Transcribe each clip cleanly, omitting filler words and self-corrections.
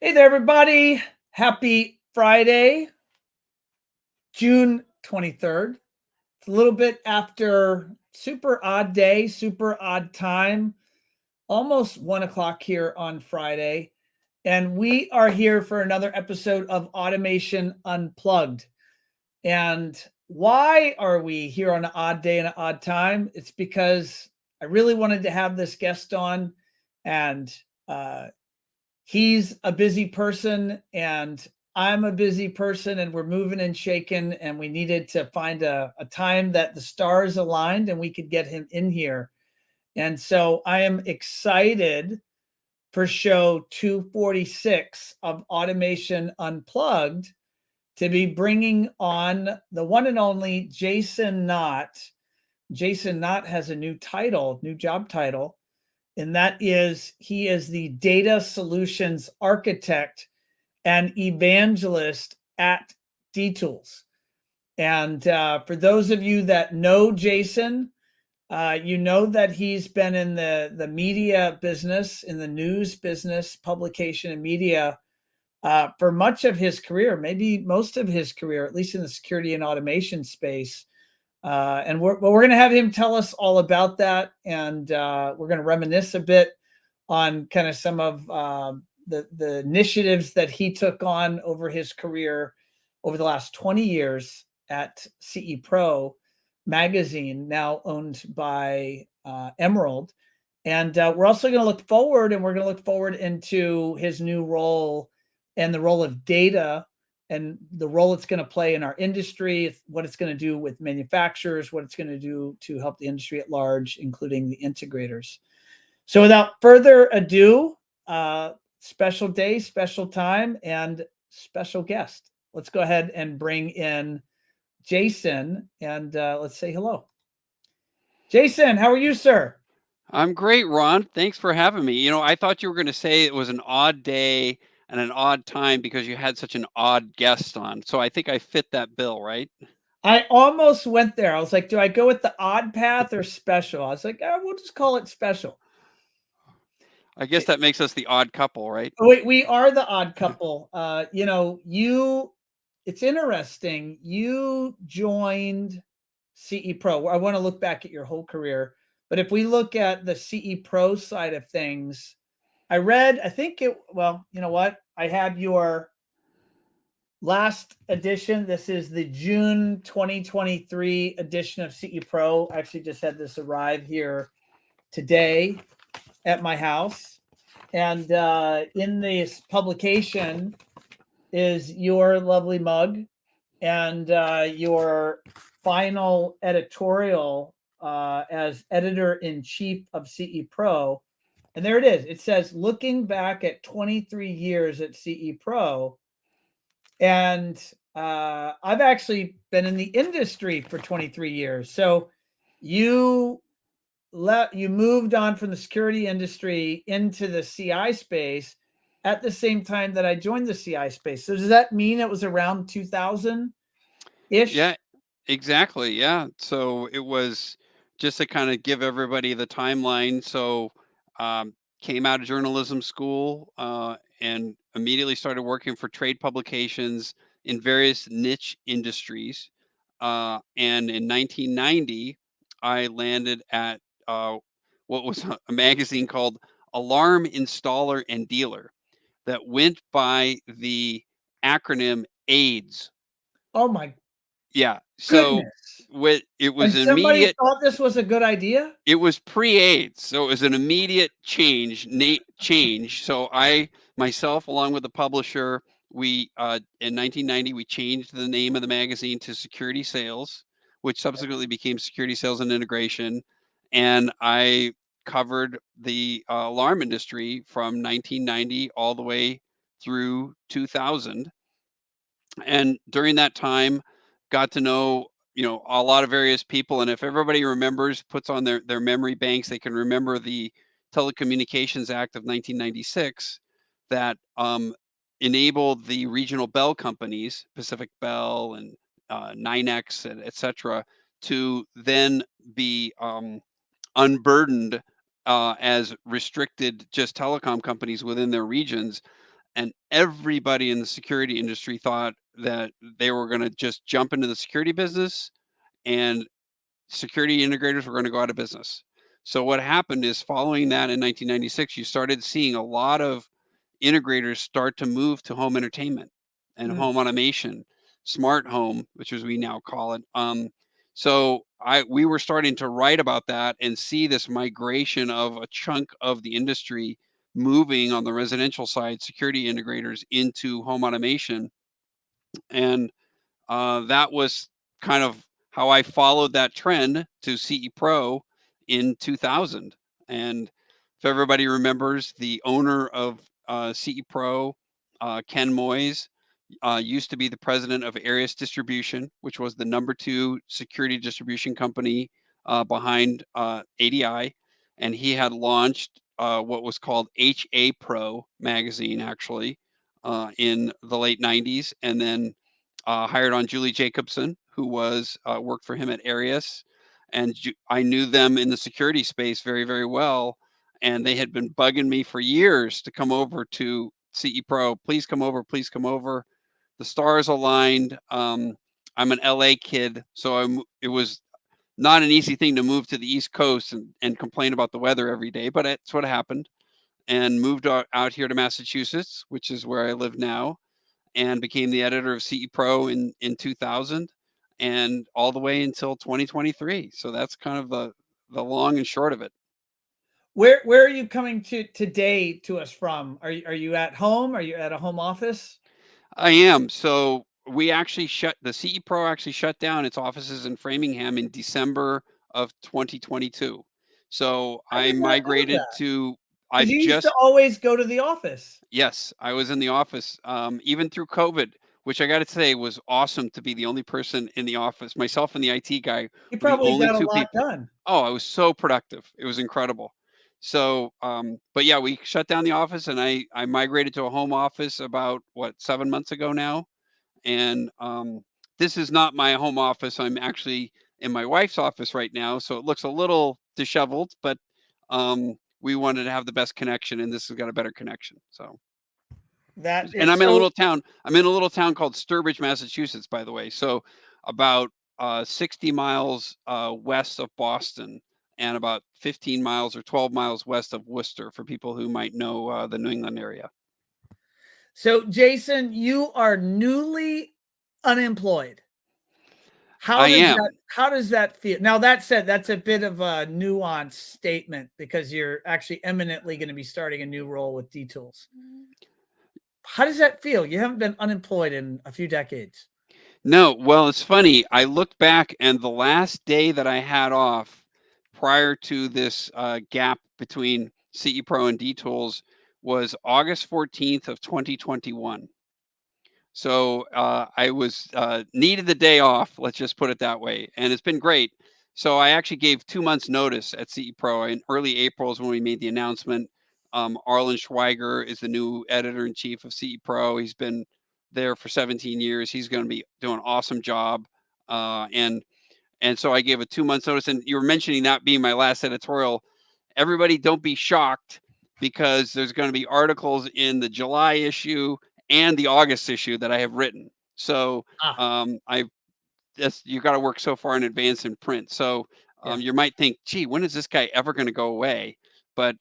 Hey there, everybody. Happy Friday, June 23rd. It's a little bit after super odd day, super odd time, almost 1 o'clock here on Friday. And we are here for another episode of Automation Unplugged. And why are we here on an odd day and an odd time? It's because I really wanted to have this guest on, and he's a busy person and I'm a busy person, and we're moving and shaking, and we needed to find a time that the stars aligned and we could get him in here. And so I am excited for show 246 of Automation Unplugged to be bringing on the one and only Jason Knott. Jason Knott has a new title, new job title, and that is he is the Data Solutions Architect and Evangelist at DTools. And for those of you that know Jason, you know that he's been in the media business, in the news business, publication and media for much of his career, maybe most of his career, at least in the security and automation space. And we're going to have him tell us all about that. And we're going to reminisce a bit on kind of some of the initiatives that he took on over his career over the last 20 years at CE Pro magazine, now owned by Emerald. And we're also going to look forward, and we're going to look forward into his new role and the role of data and the role it's going to play in our industry, what it's going to do with manufacturers, what it's going to do to help the industry at large, including the integrators. So without further ado, special day, special time, and special guest. Let's go ahead and bring in Jason, and let's say hello. Jason, how are you, sir? I'm great, Ron. Thanks for having me. I thought you were going to say it was an odd day and an odd time because you had such an odd guest on. So I think I fit that bill, right? I almost went there. I was like, do I go with the odd path or special? I was like, we'll just call it special. I guess that makes us the odd couple, right? We are the odd couple. It's interesting. You joined CE Pro. I want to look back at your whole career, but if we look at the CE Pro side of things, well, you know what? I have your last edition. This is the June 2023 edition of CE Pro. I actually just had this arrive here today at my house. And in this publication is your lovely mug and your final editorial as editor-in-chief of CE Pro. And there it is. It says, looking back at 23 years at CE Pro. And I've actually been in the industry for 23 years. So you moved on from the security industry into the CI space at the same time that I joined the CI space. So does that mean it was around 2000 Yeah, ish? exactly. Yeah. So it was just to kind of give everybody the timeline. So um, came out of journalism school and immediately started working for trade publications in various niche industries. And in 1990, I landed at what was a magazine called Alarm Installer and Dealer that went by the acronym AIDS. Oh my Yeah. So goodness. it was And an somebody immediate. thought this was a good idea? It was pre-AIDS, so it was an immediate change. So I myself, along with the publisher, we in 1990 we changed the name of the magazine to Security Sales, which subsequently became Security Sales and Integration, and I covered the alarm industry from 1990 all the way through 2000. And during that time, got to know a lot of various people. And if everybody remembers, puts on their memory banks, they can remember the Telecommunications Act of 1996 that enabled the regional bell companies, Pacific Bell and NYNEX, and etc., to then be unburdened as restricted just telecom companies within their regions. and everybody in the security industry thought that they were going to just jump into the security business, and security integrators were going to go out of business. So what happened is, following that in 1996, you started seeing a lot of integrators start to move to home entertainment and home automation, smart home, which as we now call it. So we were starting to write about that and see this migration of a chunk of the industry moving on the residential side, security integrators, into home automation. And that was kind of how I followed that trend to CE Pro in 2000. And if everybody remembers, the owner of CE Pro, Ken Moyes, used to be the president of Arius Distribution, which was the #2 security distribution company behind ADI. And he had launched what was called HA Pro magazine, actually, in the late 90s, and then hired on Julie Jacobson, who was worked for him at Arius. And I knew them in the security space very, very well. And they had been bugging me for years to come over to CE Pro. Please come over. Please come over. The stars aligned. I'm an LA kid, so it was not an easy thing to move to the East Coast and complain about the weather every day, but it's what happened. And moved out here to Massachusetts, which is where I live now, and became the editor of CE Pro in 2000, and all the way until 2023. So that's kind of the long and short of it. Where are you coming to today to us from? Are you at home? Are you at a home office? I am. So we actually the CE Pro actually shut down its offices in Framingham in December of 2022. So I I did not know migrated that. to, I Because you used to just, always go to the office. yes, I was in the office, even through COVID, which I got to say was awesome to be the only person in the office. Myself and the IT guy You were the probably only got a two lot people. done. Oh, I was so productive. It was incredible. So, but yeah, we shut down the office, and I migrated to a home office about, what, 7 months ago now. And this is not my home office. I'm actually in my wife's office right now, so it looks a little disheveled, but we wanted to have the best connection, and this has got a better connection. So, That and is I'm in a so. little town. I'm in a little town called Sturbridge, Massachusetts, by the way. So about 60 miles west of Boston, and about 15 miles or 12 miles west of Worcester, for people who might know the New England area. So, Jason, you are newly unemployed. I am. How does that feel? Now, that said, that's a bit of a nuanced statement because you're actually eminently going to be starting a new role with D-Tools. How does that feel? You haven't been unemployed in a few decades. No, well, it's funny. I looked back, and the last day that I had off prior to this gap between CE Pro and D Tools was August 14th of 2021. So I was needed the day off. Let's just put it that way, and it's been great. So I actually gave 2 months notice at CE Pro. In early April is when we made the announcement. Arlen Schweiger is the new editor in chief of CE Pro. He's been there for 17 years. He's going to be doing an awesome job, and so I gave a 2 months notice. And you were mentioning that being my last editorial. Everybody, don't be shocked, because there's going to be articles in the July issue and the August issue that I have written. So Ah, you got to work so far in advance in print. So yeah. you might think, gee, when is this guy ever going to go away? But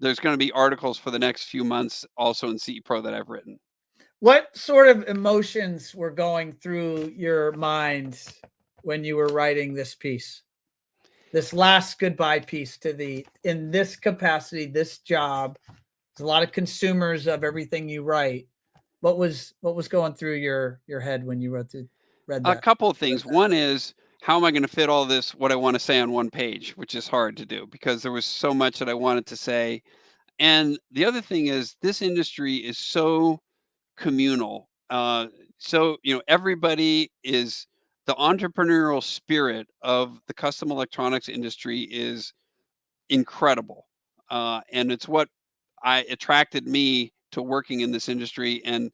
there's going to be articles for the next few months also in CE Pro that I've written. What sort of emotions were going through your mind when you were writing this piece? This last goodbye piece in this capacity, this job. There's a lot of consumers of everything you write. What was going through your head when you read A that? couple of things. One is, how am I going to fit all this, what I want to say, on one page, which is hard to do because there was so much that I wanted to say. And the other thing is, this industry is so communal. So, everybody is, the entrepreneurial spirit of the custom electronics industry is incredible. And it's what attracted me to working in this industry, and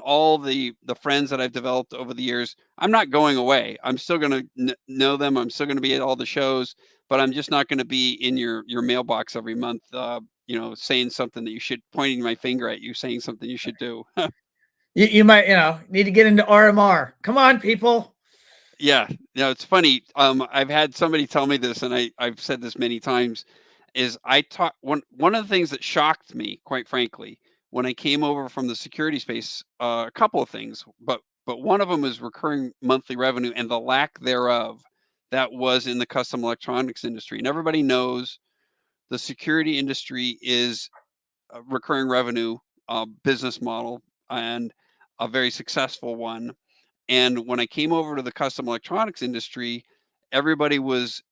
all the friends that I've developed over the years. I'm not going away. I'm still going to know them. I'm still going to be at all the shows, but I'm just not going to be in your mailbox every month, saying something that you should, pointing my finger at you, saying something you should do. You might, need to get into RMR. Come on, people. Yeah, it's funny. I've had somebody tell me this, and I've said this many times. Is I taught one of the things that shocked me, quite frankly, when I came over from the security space. A couple of things, but one of them is recurring monthly revenue and the lack thereof that was in the custom electronics industry. And everybody knows the security industry is a recurring revenue business model, and a very successful one. And when I came over to the custom electronics industry, nobody was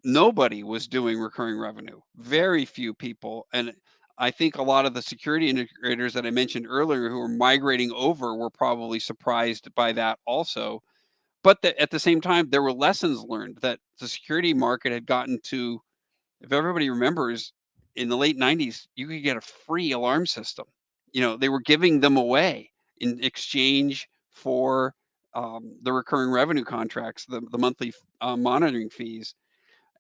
doing recurring revenue. Very few people. And I think a lot of the security integrators that I mentioned earlier who were migrating over were probably surprised by that also. But at the same time, there were lessons learned that the security market had gotten to, if everybody remembers, in the late 90s, you could get a free alarm system. They were giving them away in exchange for the recurring revenue contracts, the monthly monitoring fees.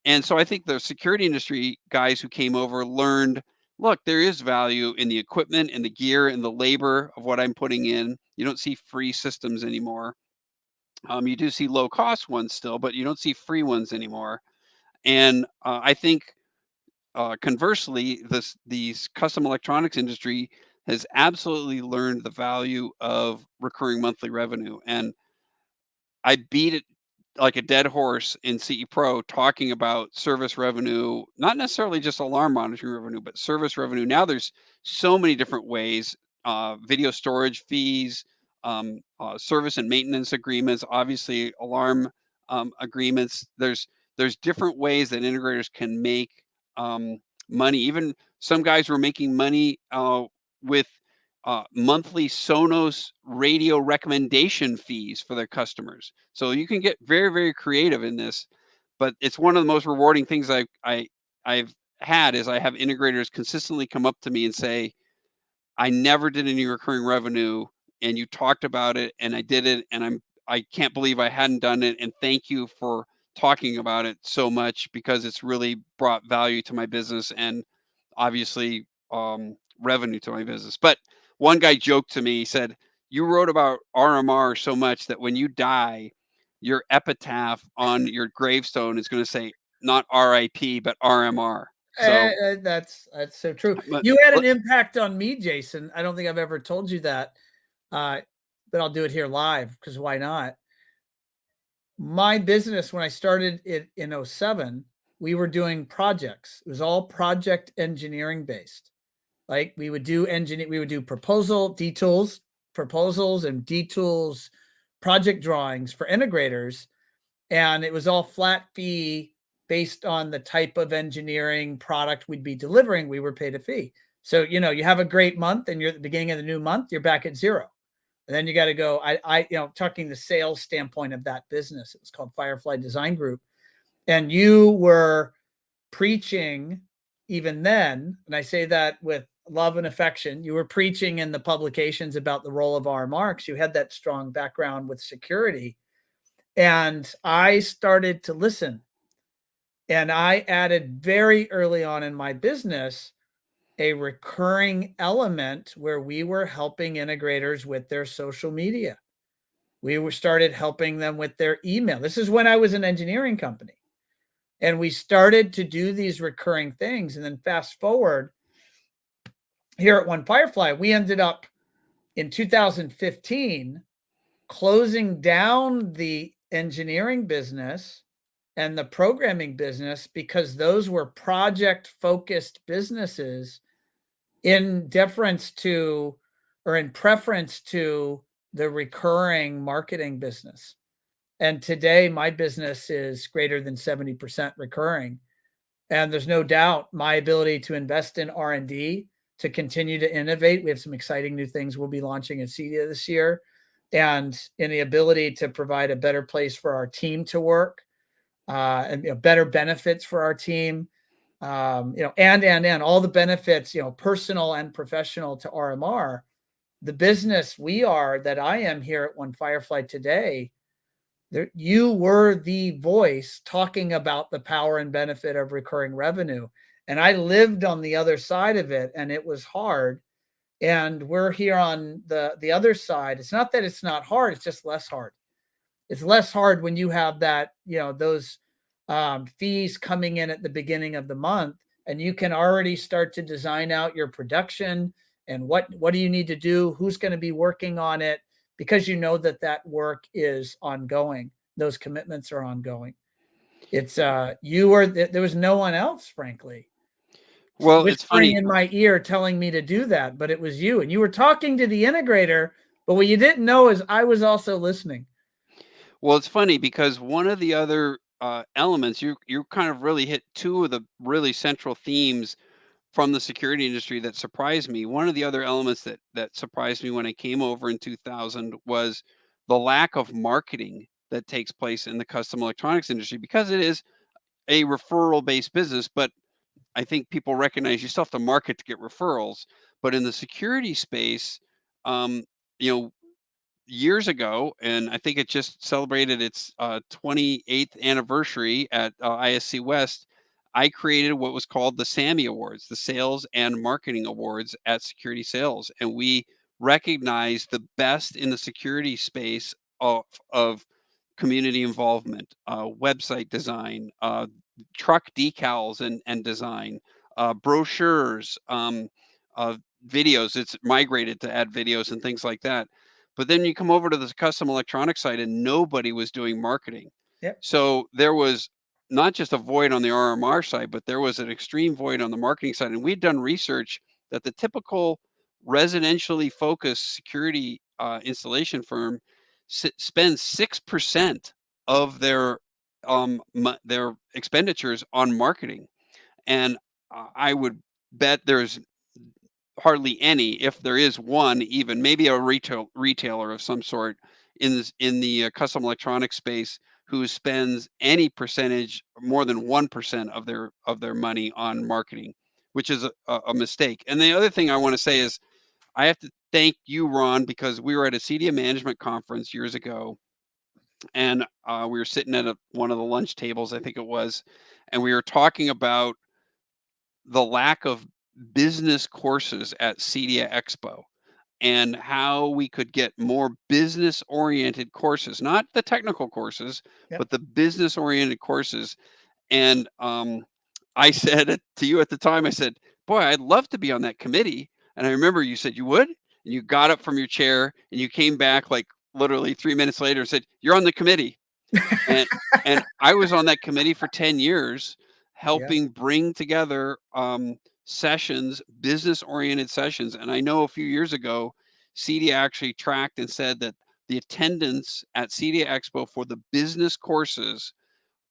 And so I think the security industry guys who came over learned, look, there is value in the equipment and the gear and the labor of what I'm putting in. You don't see free systems anymore. You do see low cost ones still, but you don't see free ones anymore. And I think conversely, these custom electronics industry has absolutely learned the value of recurring monthly revenue. And I beat it like a dead horse in CE Pro, talking about service revenue, not necessarily just alarm monitoring revenue, but service revenue. Now there's so many different ways: video storage fees, service and maintenance agreements, obviously alarm agreements. There's different ways that integrators can make um, money. Even some guys were making money with monthly Sonos radio recommendation fees for their customers. So you can get very, very creative in this, but it's one of the most rewarding things I've had is I have integrators consistently come up to me and say, I never did any recurring revenue, and you talked about it, and I did it, and I can't believe I hadn't done it, and thank you for talking about it so much, because it's really brought value to my business and obviously revenue to my business. But one guy joked to me, he said, you wrote about RMR so much that when you die, your epitaph on your gravestone is going to say not RIP, but RMR. So That's so true. but, You had an impact on me, Jason. I don't think I've ever told you that, but I'll do it here live because why not? My business, when I started it in 07, we were doing projects. It was all project engineering based. Like we would do proposals and detools, project drawings for integrators. And it was all flat fee based on the type of engineering product we'd be delivering. We were paid a fee. So, you have a great month and you're at the beginning of the new month, you're back at zero. And then you got to go, talking the sales standpoint of that business, it was called Firefly Design Group. And you were preaching even then, and I say that with love and affection, you were preaching in the publications about the role of RMR. You had that strong background with security. And I started to listen. And I added very early on in my business a recurring element where we were helping integrators with their social media. We started helping them with their email. This is when I was an engineering company. And we started to do these recurring things. And then fast forward here at One Firefly, we ended up in 2015 closing down the engineering business and the programming business because those were project focused businesses in deference to or in preference to the recurring marketing business. And today my business is greater than 70% recurring. And there's no doubt my ability to invest in R&D, to continue to innovate. We have some exciting new things we'll be launching at CEDIA this year. And in the ability to provide a better place for our team to work, and better benefits for our team, and all the benefits, personal and professional to RMR. The business that I am here at One Firefly today, You were the voice talking about the power and benefit of recurring revenue. And I lived on the other side of it, and it was hard. And we're here on the other side. It's not that it's not hard, it's just less hard. It's less hard when you have that, those fees coming in at the beginning of the month, and you can already start to design out your production and what do you need to do, who's going to be working on it, because you know that that work is ongoing. Those commitments are ongoing. It's there was no one else, frankly, Well, it's whispering funny. in my ear telling me to do that, but it was you, and you were talking to the integrator, but what you didn't know is I was also listening. Well, it's funny because one of the other elements you kind of really hit two of the really central themes from the security industry that surprised me. One of the other elements that surprised me when I came over in 2000 was the lack of marketing that takes place in the custom electronics industry, because it is a referral based business. But I think people recognize you still have to market to get referrals. But in the security space, um, you know, years ago, and I think it just celebrated its 28th anniversary at ISC West, I created what was called the SAMI Awards, the Sales and Marketing Awards at Security Sales. And we recognize the best in the security space of community involvement, website design, truck decals and design, brochures, videos. It's migrated to add videos and things like that. But then you come over to the custom electronics side and nobody was doing marketing. Yep. So there was not just a void on the RMR side, but there was an extreme void on the marketing side. And we'd done research that the typical residentially focused security installation firm spends 6% of their expenditures on marketing. And I would bet there's hardly any, if there is one, even maybe a retailer of some sort in the custom electronics space who spends any percentage more than 1% of their money on marketing, which is a mistake. And the other thing I want to say is I have to thank you, Ron, because we were at a CDA management conference years ago, and we were sitting at one of the lunch tables, I think it was, and we were talking about the lack of business courses at CDA Expo and how we could get more business oriented courses, not the technical courses, Yep. but the business oriented courses. And I said to you at the time, I said, boy, I'd love to be on that committee. And I remember you said you would, and you got up from your chair and you came back like literally 3 minutes later and said, you're on the committee. And I was on that committee for 10 years, Yeah. helping bring together sessions, business oriented sessions. And I know a few years ago, CDA actually tracked and said that the attendance at CDA Expo for the business courses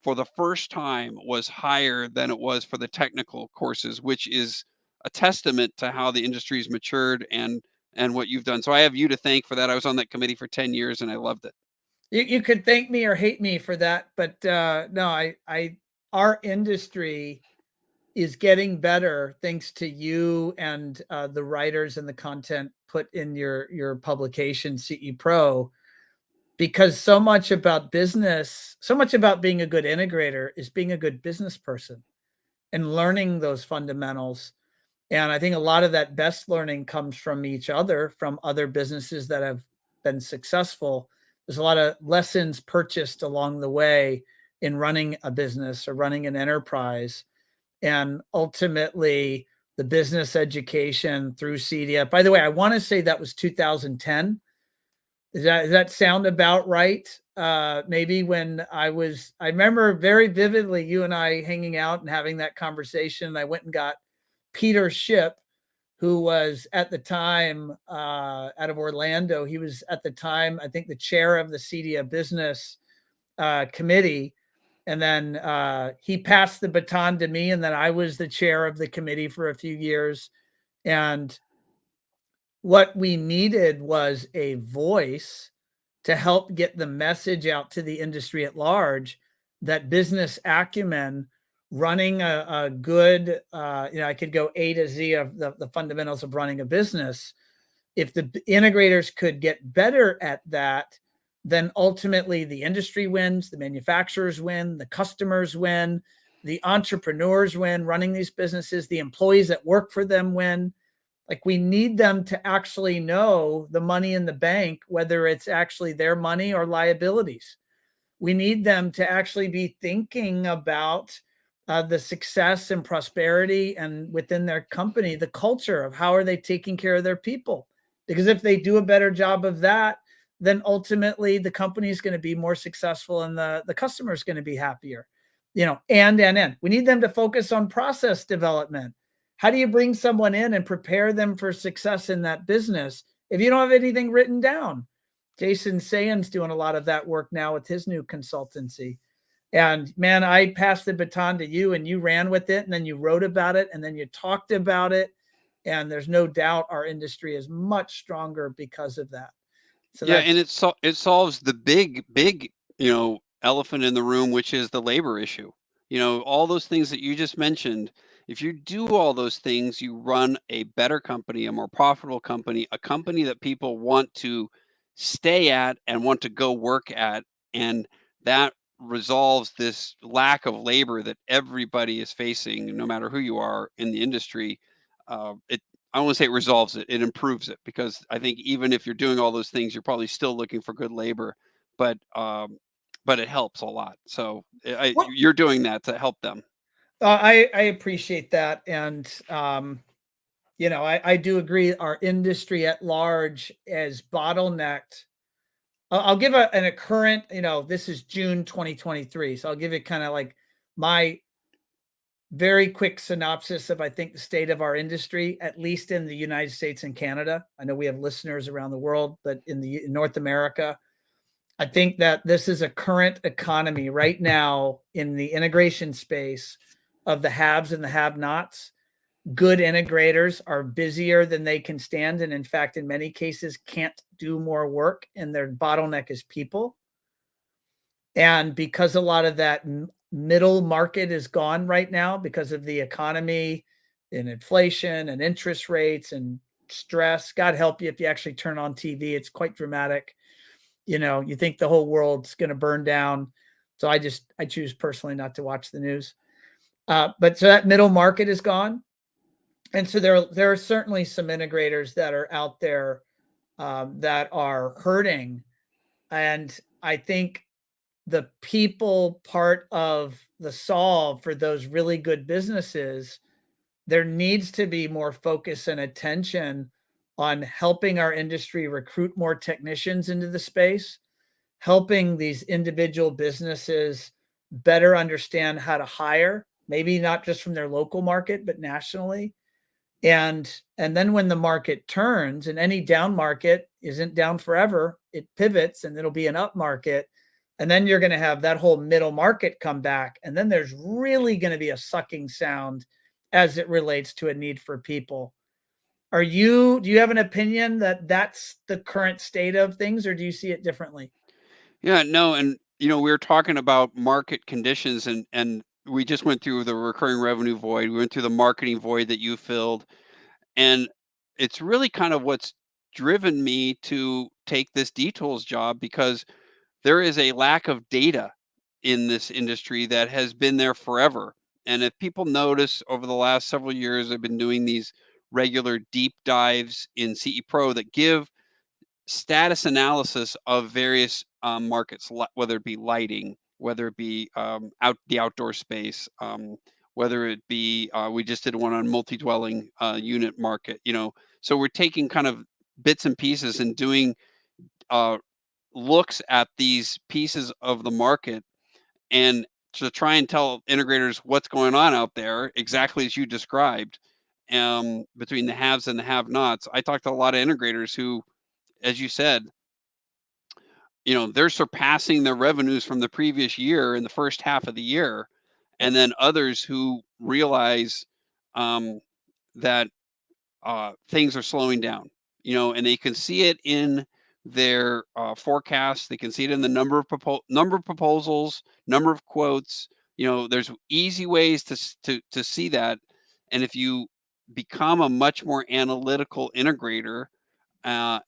for the first time was higher than it was for the technical courses, which is a testament to how the industry's matured and what you've done. So I have you to thank for that. I was on that committee for 10 years and I loved it. You could thank me or hate me for that, but no, our industry is getting better thanks to you and the writers and the content put in your publication, CE Pro, because so much about business, so much about being a good integrator is being a good business person and learning those fundamentals. And I think a lot of that best learning comes from each other, from other businesses that have been successful. There's a lot of lessons purchased along the way in running a business or running an enterprise. And ultimately, the business education through CDF. By the way, I want to say that was 2010. Does that sound about right? Maybe when I remember very vividly you and I hanging out and having that conversation. I went and got Peter Ship, who was at the time out of Orlando. He was at the time, I think, the chair of the CDA business committee. And then he passed the baton to me, and then I was the chair of the committee for a few years. And what we needed was a voice to help get the message out to the industry at large that business acumen, running a good, I could go A to Z of the fundamentals of running a business. If the integrators could get better at that, then ultimately the industry wins, the manufacturers win, the customers win, the entrepreneurs win running these businesses, the employees that work for them win. Like, we need them to actually know the money in the bank, whether it's actually their money or liabilities. We need them to actually be thinking about the success and prosperity and within their company, the culture of how are they taking care of their people. Because if they do a better job of that, then ultimately the company is going to be more successful and the customer is going to be happier. And we need them to focus on process development. How do you bring someone in and prepare them for success in that business if you don't have anything written down? Jason Sayen's doing a lot of that work now with his new consultancy. And man, I passed the baton to you and you ran with it, and then you wrote about it, and then you talked about it. And there's no doubt our industry is much stronger because of that. So Yeah, that and it solves the big elephant in the room, which is the labor issue. All those things that you just mentioned. If you do all those things, you run a better company, a more profitable company, a company that people want to stay at and want to go work at, and that resolves this lack of labor that everybody is facing, no matter who you are in the industry. It I don't want to say it resolves it; it improves it, because I think even if you're doing all those things, you're probably still looking for good labor, but but it helps a lot. So what you're doing that to help them. I appreciate that. And I do agree our industry at large is bottlenecked. I'll give a current, this is June 2023. So I'll give it kind of like my very quick synopsis of, I think, the state of our industry, at least in the United States and Canada. I know we have listeners around the world, but in North America, I think that this is a current economy right now in the integration space of the haves and the have-nots. Good integrators are busier than they can stand, and in fact, in many cases, can't do more work, and their bottleneck is people. And because a lot of that middle market is gone right now because of the economy and inflation and interest rates and stress, God help you if you actually turn on TV, it's quite dramatic. You think the whole world's going to burn down. So I choose personally not to watch the news. But so that middle market is gone. And so there are certainly some integrators that are out there that are hurting. And I think the people part of the solve for those really good businesses, there needs to be more focus and attention on helping our industry recruit more technicians into the space, helping these individual businesses better understand how to hire, maybe not just from their local market, but nationally. And then when the market turns, and any down market isn't down forever, it pivots and it'll be an up market. And then you're going to have that whole middle market come back. And then there's really going to be a sucking sound as it relates to a need for people. Do you have an opinion that that's the current state of things, or do you see it differently? Yeah, no, and we were talking about market conditions, and we just went through the recurring revenue void. We went through the marketing void that you filled, and it's really kind of what's driven me to take this D-Tools job, because there is a lack of data in this industry that has been there forever. And if people notice, over the last several years, I've been doing these regular deep dives in CE Pro that give status analysis of various markets, whether it be lighting, whether it be the outdoor space, whether it be we just did one on multi-dwelling unit market. So we're taking kind of bits and pieces and doing uh, looks at these pieces of the market, and to try and tell integrators what's going on out there, exactly as you described, between the haves and the have-nots. I talked to a lot of integrators who, as you said, they're surpassing their revenues from the previous year in the first half of the year, and then others who realize that things are slowing down, and they can see it in their forecasts. They can see it in the number of proposals, number of quotes. There's easy ways to see that, and if you become a much more analytical integrator, uh,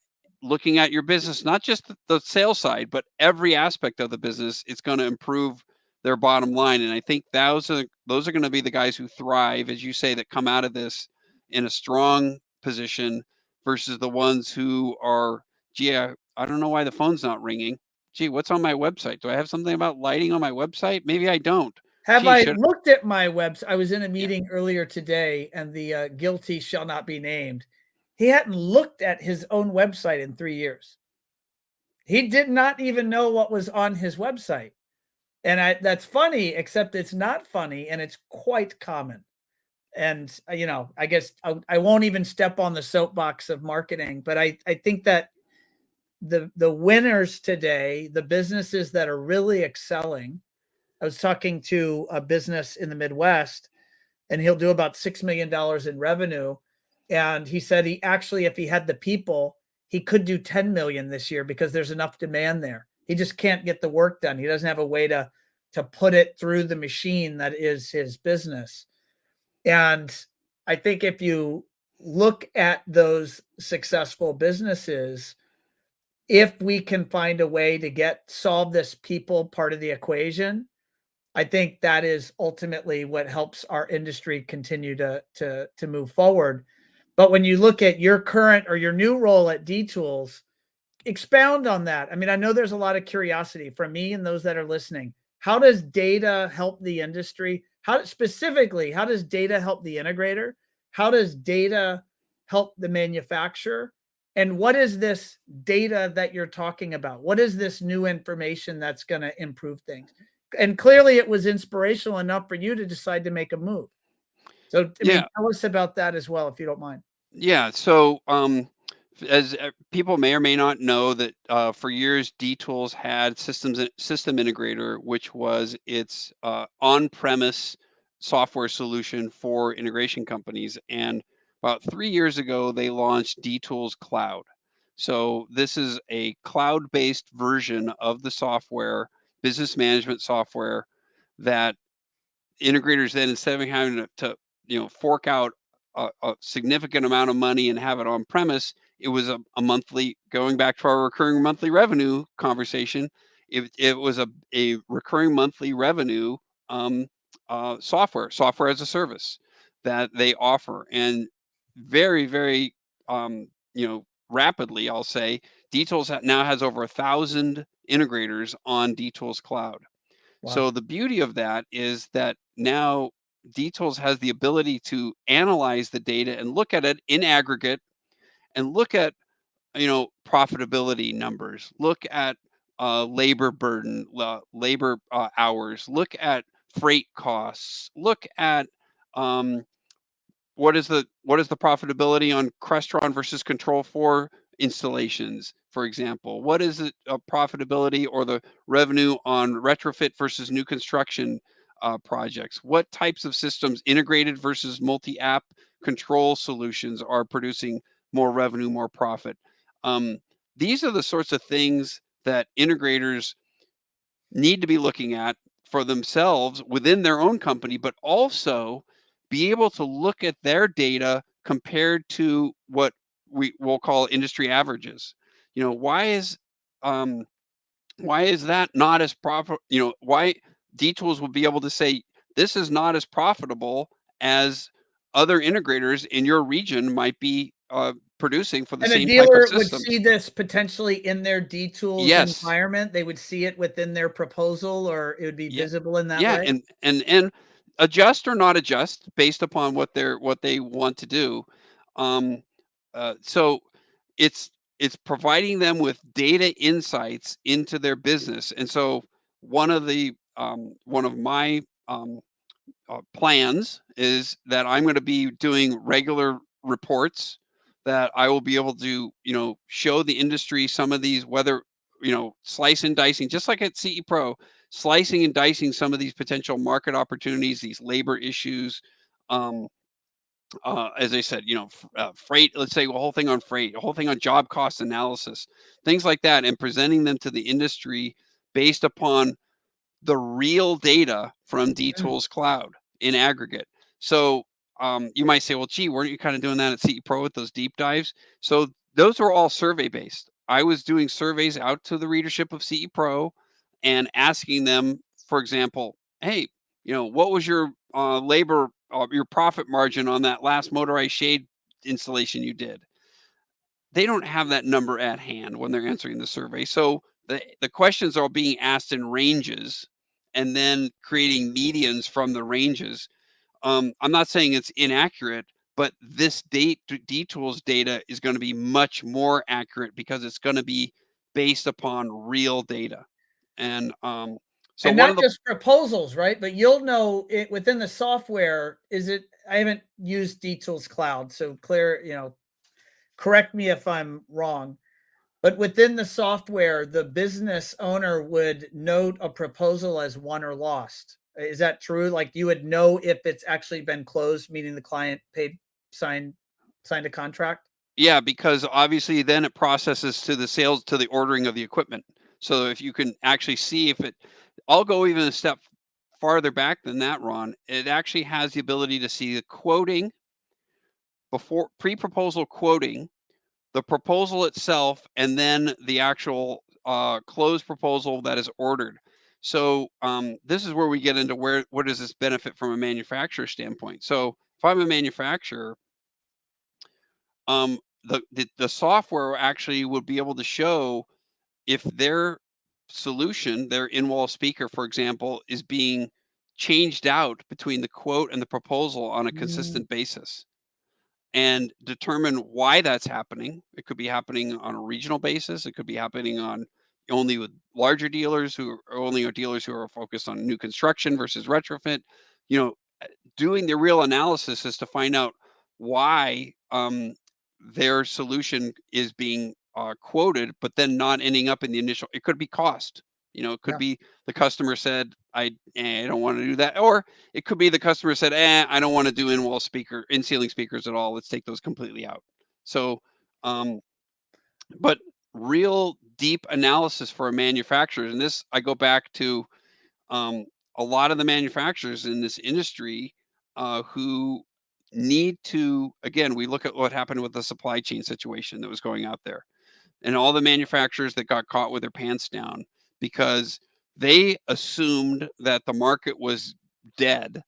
looking at your business, not just the sales side, but every aspect of the business, it's going to improve their bottom line. And I think those are going to be the guys who thrive, as you say, that come out of this in a strong position versus the ones who are, gee, I don't know why the phone's not ringing. Gee, what's on my website? Do I have something about lighting on my website? Maybe I don't. Have Gee, I should looked at my website? I was in a yeah. meeting earlier today, and the guilty shall not be named. He hadn't looked at his own website in 3 years. He did not even know what was on his website. And that's funny, except it's not funny, and it's quite common. And, I guess I won't even step on the soapbox of marketing, but I think that the winners today, the businesses that are really excelling. I was talking to a business in the Midwest, and he'll do about $6 million in revenue. And he said he actually, if he had the people, he could do 10 million this year because there's enough demand there. He just can't get the work done. He doesn't have a way to put it through the machine that is his business. And I think if you look at those successful businesses, if we can find a way to solve this people part of the equation, I think that is ultimately what helps our industry continue to move forward. But when you look at your current or your new role at D Tools, expound on that. I mean, I know there's a lot of curiosity from me and those that are listening. How does data help the industry? Specifically, how does data help the integrator? How does data help the manufacturer? And what is this data that you're talking about? What is this new information that's going to improve things? And clearly it was inspirational enough for you to decide to make a move. So, I mean, Yeah. tell us about that as well, if you don't mind. Yeah. So, as people may or may not know that for years, D Tools had system integrator, which was its on-premise software solution for integration companies. And about 3 years ago, they launched D Tools Cloud. So this is a cloud-based version of the software, business management software, that integrators then, instead of having to fork out a significant amount of money and have it on premise, it was a monthly, going back to our recurring monthly revenue conversation, it was a recurring monthly revenue software as a service that they offer. And very, very rapidly, I'll say, DTools now has over 1,000 integrators on DTools Cloud. Wow. So the beauty of that is that now DTools has the ability to analyze the data and look at it in aggregate, and look at profitability numbers, look at labor burden, labor hours, look at freight costs, look at um, what is the profitability on Crestron versus Control4 installations, for example? What is the profitability or the revenue on retrofit versus new construction projects? What types of systems, integrated versus multi-app control solutions, are producing more revenue, more profit? Um, these are the sorts of things that integrators need to be looking at for themselves within their own company, but also be able to look at their data compared to what we will call industry averages. Um, why is that not as proper? Why DTools will be able to say this is not as profitable as other integrators in your region might be producing for the And a same type of dealer would see systems. this potentially in their D Tools Yes. environment. They would see it within their proposal, or it would be Yeah. visible in that Yeah, way. and adjust or not adjust based upon what they want to do. Um, so it's providing them with data insights into their business. And so one of my plans is that I'm going to be doing regular reports, that I will be able to, show the industry some of these, whether, slice and dicing, just like at CE Pro, slicing and dicing some of these potential market opportunities, these labor issues. Um, as I said, freight, let's say a whole thing on freight, a whole thing on job cost analysis, things like that, and presenting them to the industry based upon the real data from Mm. DTools Cloud in aggregate. So you might say, well, gee, weren't you kind of doing that at CE Pro with those deep dives? So those are all survey based. I was doing surveys out to the readership of CE Pro and asking them, for example, hey, what was your labor, your profit margin on that last motorized shade installation you did? They don't have that number at hand when they're answering the survey. So the questions are being asked in ranges and then creating medians from the ranges. I'm not saying it's inaccurate, but this D-Tools data is going to be much more accurate because it's going to be based upon real data. And so And one not of the just proposals, right? But you'll know it within the software. I haven't used DTools Cloud, so correct me if I'm wrong. But within the software, the business owner would note a proposal as won or lost. Is that true? Like you would know if it's actually been closed, meaning the client signed a contract? Yeah, because obviously then it processes to the ordering of the equipment. So if you can actually see if it, I'll go even a step farther back than that, Ron. It actually has the ability to see the quoting before pre-proposal quoting, the proposal itself, and then the actual closed proposal that is ordered. So this is where we get into what does this benefit from a manufacturer standpoint. So if I'm a manufacturer, the software actually would be able to show if their solution, their in-wall speaker, for example, is being changed out between the quote and the proposal on a Mm, consistent basis, and determine why that's happening. It could be happening on a regional basis. It could be happening on only with larger dealers who are only dealers who are focused on new construction versus retrofit. You know, doing the real analysis is to find out why their solution is being quoted, but then not ending up in the initial. It could be cost. It could yeah. be the customer said, I don't want to do that. Or it could be the customer said, I don't want to do in ceiling speakers at all. Let's take those completely out. So, but real deep analysis for a manufacturer, and this, I go back to um, a lot of the manufacturers in this industry who need to, again, we look at what happened with the supply chain situation that was going out there and all the manufacturers that got caught with their pants down because they assumed that the market was dead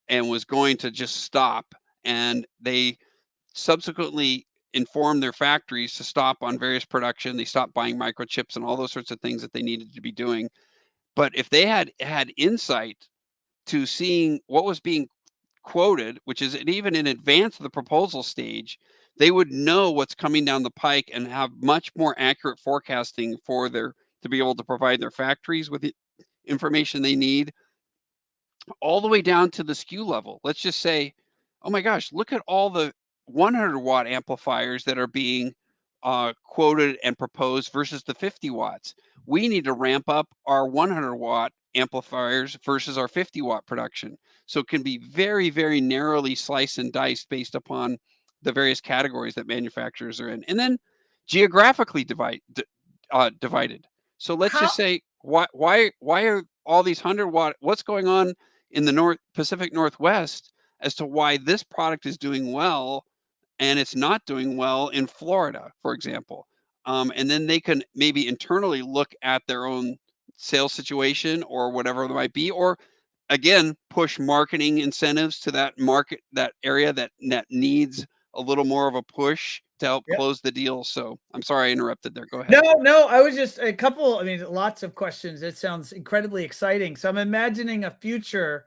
and was going to just stop. And they subsequently informed their factories to stop on various production. They stopped buying microchips and all those sorts of things that they needed to be doing. But if they had insight to seeing what was being quoted, which is even in advance of the proposal stage, they would know what's coming down the pike and have much more accurate forecasting to be able to provide their factories with the information they need all the way down to the SKU level. Let's just say, oh my gosh, look at all the 100-watt amplifiers that are being quoted and proposed versus the 50 watts. We need to ramp up our 100-watt amplifiers versus our 50-watt production. So it can be very, very narrowly sliced and diced based upon the various categories that manufacturers are in. And then geographically divided. So let's How just say, why are all these 100-watt, what's going on in the Pacific Northwest as to why this product is doing well and it's not doing well in Florida, for example. And then they can maybe internally look at their own sales situation or whatever it might be, or again, push marketing incentives to that market, that area that needs a little more of a push to help yeah. close the deal. So I'm sorry I interrupted there. Go ahead. No, I was just lots of questions. It sounds incredibly exciting. So I'm imagining a future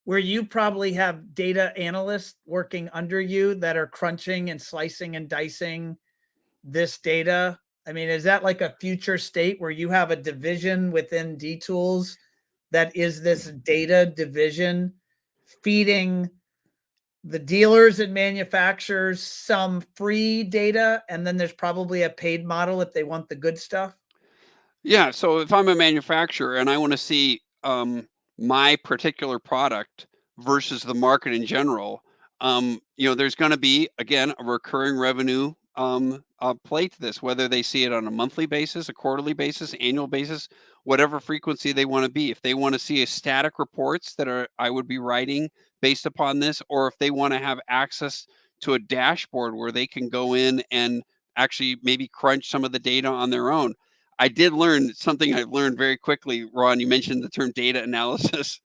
where you probably have data analysts working under you that are crunching and slicing and dicing this data. I mean, is that like a future state where you have a division within DTools that is this data division feeding the dealers and manufacturers some free data, and then there's probably a paid model if they want the good stuff? Yeah, so if I'm a manufacturer and I want to see my particular product versus the market in general, there's going to be again a recurring revenue play to this, whether they see it on a monthly basis, a quarterly basis, annual basis, whatever frequency they want to be. If they want to see a static reports I would be writing based upon this, or if they want to have access to a dashboard where they can go in and actually maybe crunch some of the data on their own. I did learn something I've learned very quickly. Ron, you mentioned the term data analysis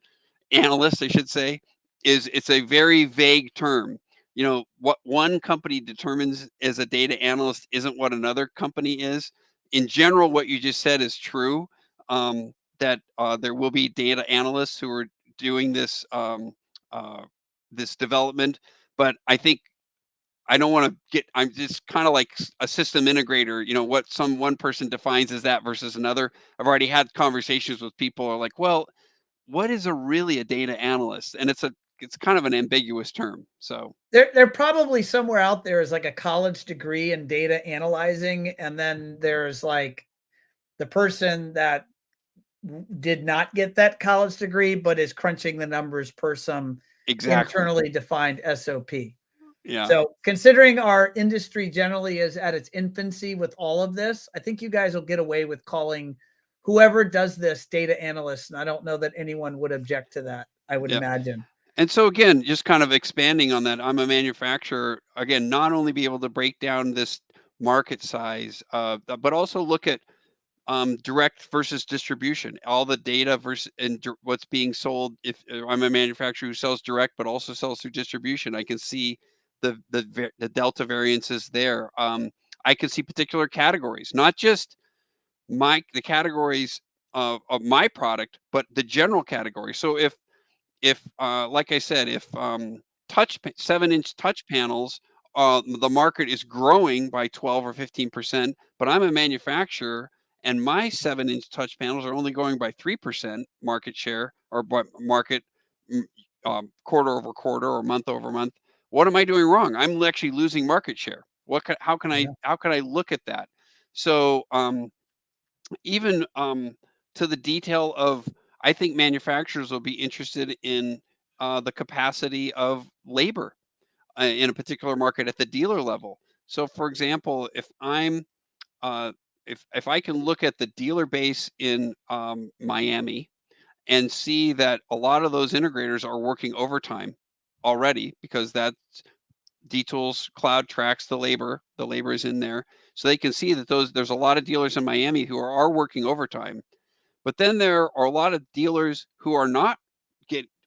analyst, I should say, is it's a very vague term. You know, what one company determines as a data analyst isn't what another company is. In general, what you just said is true. That there will be data analysts who are doing uh, this development, but I think I don't want to get. I'm just kind of like a system integrator. You know what one person defines as that versus another. I've already had conversations with people who are like, well, what is really a data analyst? And it's kind of an ambiguous term. So They're probably somewhere out there as like a college degree in data analyzing, and then there's like the person that did not get that college degree, but is crunching the numbers per some exactly, internally defined SOP. yeah, So considering our industry generally is at its infancy with all of this, I think you guys will get away with calling whoever does this data analyst. And I don't know that anyone would object to that, I would yeah. imagine. And so again, just kind of expanding on that, I'm a manufacturer. Again, not only be able to break down this market size, but also look at direct versus distribution, all the data versus and what's being sold. If I'm a manufacturer who sells direct but also sells through distribution, I can see the delta variances there. I can see particular categories, not just the categories of my product, but the general category. So if like I said, if 7-inch touch panels, the market is growing by 12 or 15%, but I'm a manufacturer and my 7-inch touch panels are only going by 3% market share or market quarter over quarter or month over month. What am I doing wrong? I'm actually losing market share. Yeah. How can I look at that? So even to the detail of, I think manufacturers will be interested in the capacity of labor in a particular market at the dealer level. So, for example, uh, if I can look at the dealer base in Miami and see that a lot of those integrators are working overtime already because that DTools Cloud tracks the labor is in there, so they can see that there's a lot of dealers in Miami who are working overtime. But then there are a lot of dealers who are not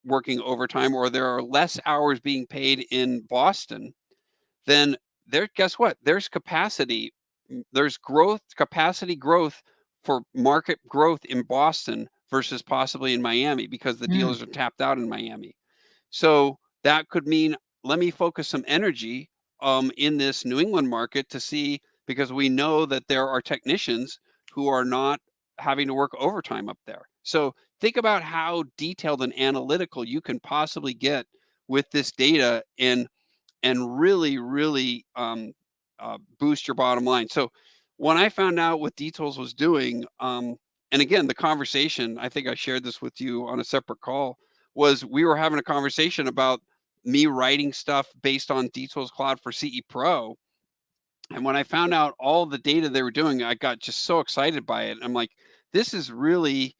working overtime, or there are less hours being paid in Boston. Then there, guess what? There's capacity. There's capacity growth for market growth in Boston versus possibly in Miami because the Mm. dealers are tapped out in Miami. So that could mean let me focus some energy in this New England market to see, because we know that there are technicians who are not having to work overtime up there. So think about how detailed and analytical you can possibly get with this data and really, really boost your bottom line. So when I found out what DTools was doing, and again, the conversation, I think I shared this with you on a separate call, was we were having a conversation about me writing stuff based on DTools Cloud for CE Pro. And when I found out all the data they were doing, I got just so excited by it. I'm like, this is really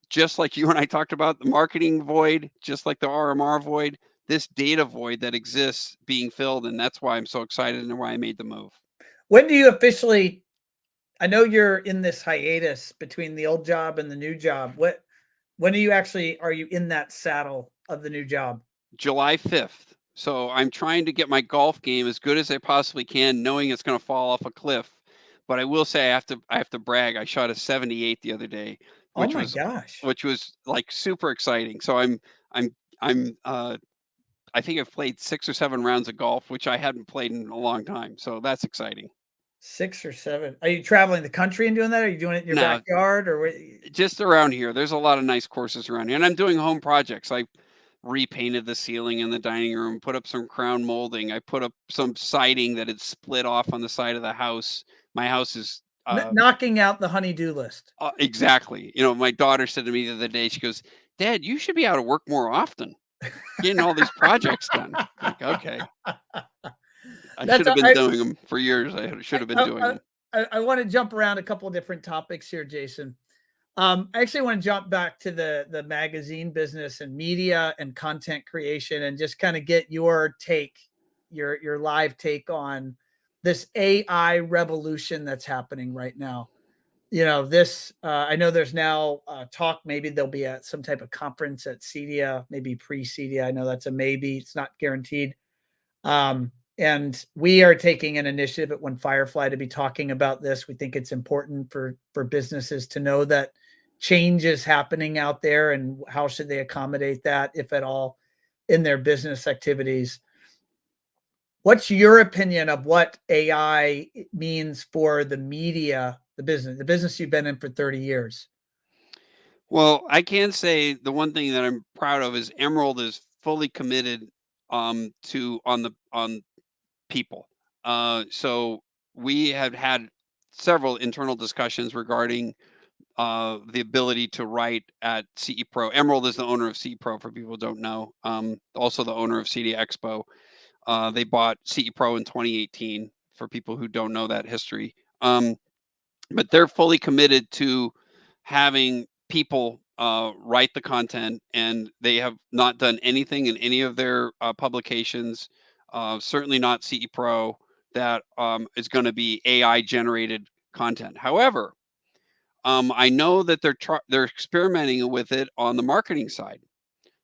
just like you and I talked about the marketing void, just like the RMR void, this data void that exists being filled. And that's why I'm so excited and why I made the move. When do you officially, I know you're in this hiatus between the old job and the new job. When are you in that saddle of the new job? July 5th. So I'm trying to get my golf game as good as I possibly can, knowing it's going to fall off a cliff. But I will say I have to brag. I shot a 78 the other day, Oh which my was gosh. like super exciting. So I'm I'm I think I've played 6 or 7 rounds of golf, which I hadn't played in a long time. So that's exciting. 6 or 7. Are you traveling the country and doing that? Are you doing it in your Now, backyard or what? just around here, there's a lot of nice courses around here, and I'm doing home projects. I repainted the ceiling in the dining room, put up some crown molding. I put up some siding that had split off on the side of the house. My house is Knocking out the honey-do list. exactly. You know, my daughter said to me the other day, she goes, "Dad, you should be out of work more often, getting all these projects done." Like, okay, I That's should have been I doing them for years. I should have been doing them. I want to jump around a couple of different topics here, Jason. I actually want to jump back to the magazine business and media and content creation and just kind of get your take, your live take on this AI revolution that's happening right now. This I know there's now talk, maybe there'll be some type of conference at CEDIA, maybe pre-CEDIA. I know that's a maybe, it's not guaranteed. And we are taking an initiative at One Firefly to be talking about this. We think it's important for businesses to know that change is happening out there, and how should they accommodate that, if at all, in their business activities. What's your opinion of what AI means for the media, the business you've been in for 30 years? Well, I can say the one thing that I'm proud of is Emerald is fully committed to on people. So we have had several internal discussions regarding the ability to write at CE Pro. Emerald is the owner of CE Pro, for people who don't know. Also the owner of CD Expo. They bought CE Pro in 2018, for people who don't know that history. But they're fully committed to having people write the content, and they have not done anything in any of their publications, certainly not CE Pro, that is going to be AI generated content. However, I know that they're experimenting with it on the marketing side.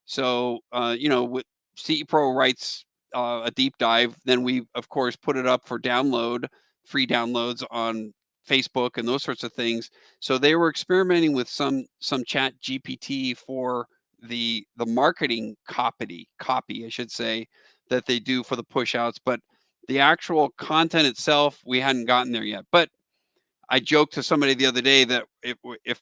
So, with CE Pro writes a deep dive, then we of course put it up for download, free downloads on Facebook and those sorts of things. So they were experimenting with some Chat GPT for the marketing copy, I should say, that they do for the push outs, but the actual content itself, we hadn't gotten there yet. But I joked to somebody the other day that if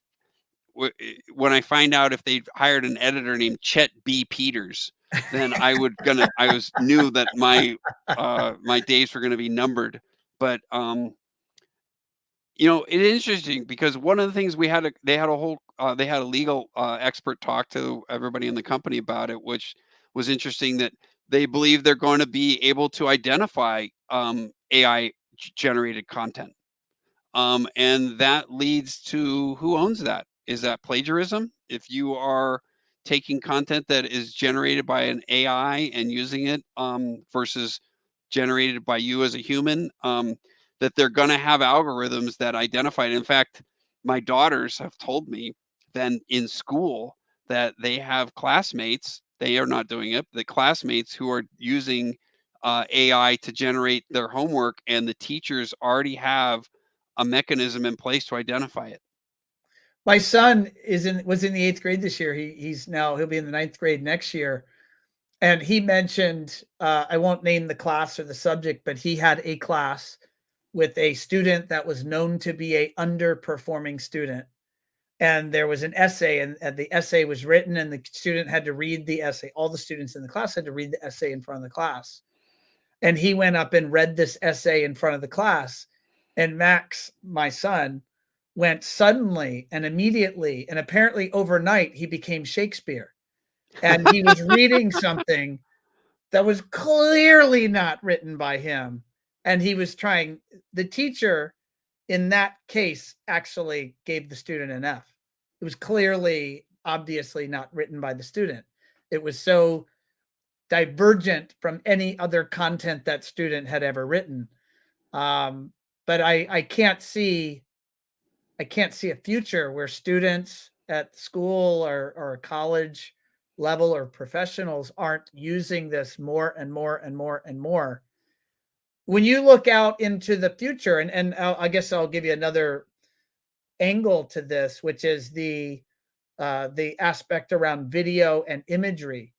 when I find out if they hired an editor named Chet B. Peters, then I was knew that my days were gonna be numbered. But it is interesting because one of the things they had a legal expert talk to everybody in the company about it, which was interesting, that they believe they're going to be able to identify AI generated content. And that leads to, who owns that? Is that plagiarism? If you are taking content that is generated by an AI and using it versus generated by you as a human, that they're going to have algorithms that identify it. In fact, my daughters have told me that in school that they have classmates, they are not doing it, the classmates who are using AI to generate their homework, and the teachers already have a mechanism in place to identify it. My son was in the 8th grade this year. He'll be in the 9th grade next year. And he mentioned, I won't name the class or the subject, but he had a class with a student that was known to be a underperforming student. And there was an essay, and the essay was written, and the student had to read the essay. All the students in the class had to read the essay in front of the class. And he went up and read this essay in front of the class. And Max, my son, went suddenly and immediately, and apparently overnight, he became Shakespeare. And he was reading something that was clearly not written by him. And he was trying, the teacher in that case actually gave the student an F. It was clearly, obviously not written by the student. It was so divergent from any other content that student had ever written. But I can't see a future where students at school or college level or professionals aren't using this more and more and more and more. When you look out into the future, and I guess I'll give you another angle to this, which is the aspect around video and imagery,